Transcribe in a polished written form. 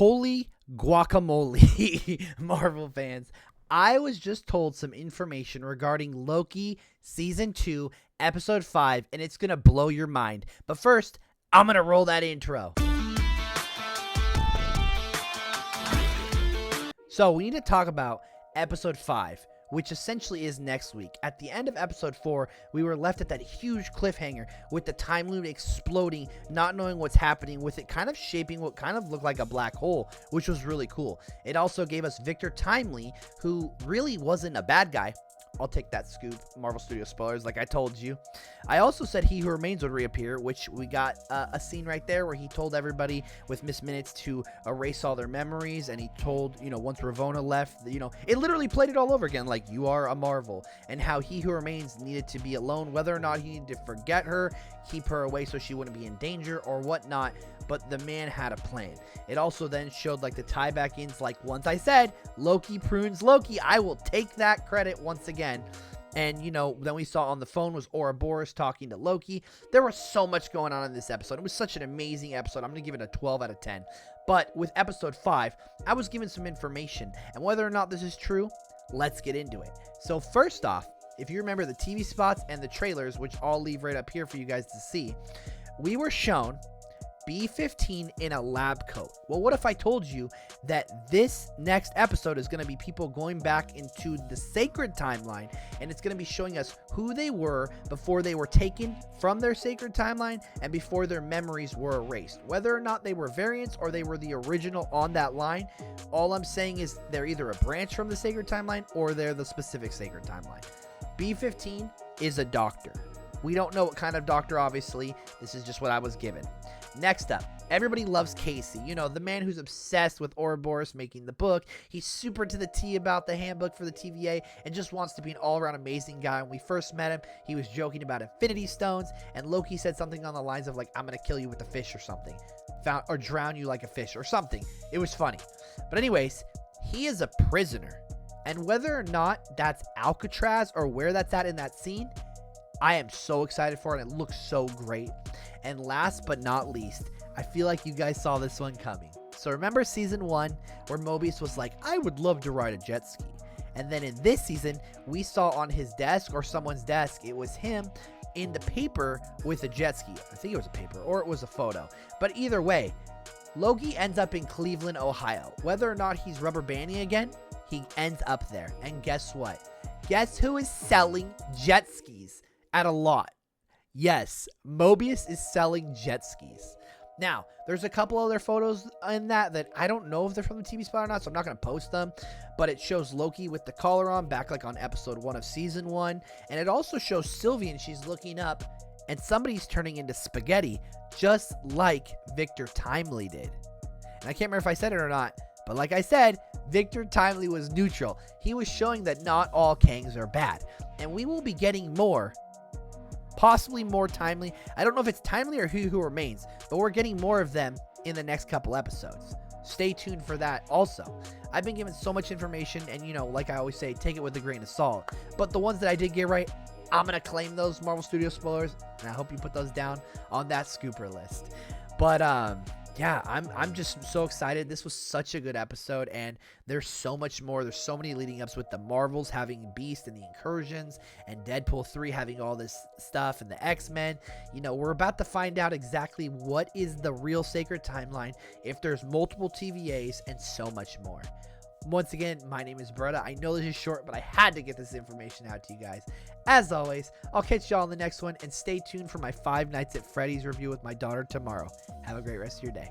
Holy guacamole, Marvel fans. I was just told some information regarding Loki Season 2, Episode 5, and it's going to blow your mind. But first, I'm going to roll that intro. So we need to talk about Episode 5, which essentially is next week. At the end of Episode 4, we were left at that huge cliffhanger with the time loop exploding, not knowing what's happening, with it kind of shaping what kind of looked like a black hole, which was really cool. It also gave us Victor Timely, who really wasn't a bad guy. I'll take that scoop. Marvel Studios spoilers, like I told you. I also said He Who Remains would reappear, which we got a scene right there where he told everybody with Miss Minutes to erase all their memories, and he told, once Ravonna left, it literally played it all over again, like, you are a Marvel, and how He Who Remains needed to be alone, whether or not he needed to forget her, keep her away so she wouldn't be in danger, or whatnot, but the man had a plan. It also then showed, like, the tie-back-ins, like, once I said, Loki prunes Loki. I will take that credit once again. And, then we saw on the phone was Ouroboros talking to Loki. There was so much going on in this episode. It was such an amazing episode. I'm going to give it a 12 out of 10. But with Episode 5, I was given some information. And whether or not this is true, let's get into it. So first off, if you remember the TV spots and the trailers, which I'll leave right up here for you guys to see, we were shown B-15 in a lab coat. Well, what if I told you that this next episode is going to be people going back into the sacred timeline, and it's going to be showing us who they were before they were taken from their sacred timeline and before their memories were erased. Whether or not they were variants or they were the original on that line, all I'm saying is they're either a branch from the sacred timeline or they're the specific sacred timeline. B-15 is a doctor. We don't know what kind of doctor, obviously. This is just what I was given. Next up, everybody loves Casey. The man who's obsessed with Ouroboros making the book. He's super to the T about the handbook for the TVA and just wants to be an all-around amazing guy. When we first met him, he was joking about Infinity Stones, and Loki said something on the lines of, like, I'm going to kill you with a fish or something. Or drown you like a fish or something. It was funny. But anyways, he is a prisoner. And whether or not that's Alcatraz or where that's at in that scene, I am so excited for it, and it looks so great. And last but not least, I feel like you guys saw this one coming. So remember Season 1 where Mobius was like, I would love to ride a jet ski. And then in this season, we saw on his desk or someone's desk, it was him in the paper with a jet ski. I think it was a paper or it was a photo. But either way, Loki ends up in Cleveland, Ohio. Whether or not he's rubber banding again, he ends up there. And guess what? Guess who is selling jet skis at a lot? Yes, Mobius is selling jet skis. Now, there's a couple other photos in that I don't know if they're from the TV spot or not, so I'm not going to post them. But it shows Loki with the collar on, back like on Episode 1 of Season 1. And it also shows Sylvie, and she's looking up, and somebody's turning into spaghetti, just like Victor Timely did. And I can't remember if I said it or not, but like I said, Victor Timely was neutral. He was showing that not all Kangs are bad. And we will be getting more. Possibly more Timely. I don't know if it's Timely or He Who Remains, but we're getting more of them in the next couple episodes. Stay tuned for that also. I've been given so much information, and like I always say, take it with a grain of salt. But the ones that I did get right, I'm going to claim those Marvel Studios spoilers, and I hope you put those down on that scooper list. But yeah, I'm just so excited. This was such a good episode, and there's so much more. There's so many leading ups with the Marvels having Beast and the Incursions, and Deadpool 3 having all this stuff, and the X-Men. We're about to find out exactly what is the real sacred timeline, if there's multiple TVAs, and so much more. Once again, my name is Bretta. I know this is short, but I had to get this information out to you guys. As always, I'll catch y'all in the next one, and stay tuned for my Five Nights at Freddy's review with my daughter tomorrow. Have a great rest of your day.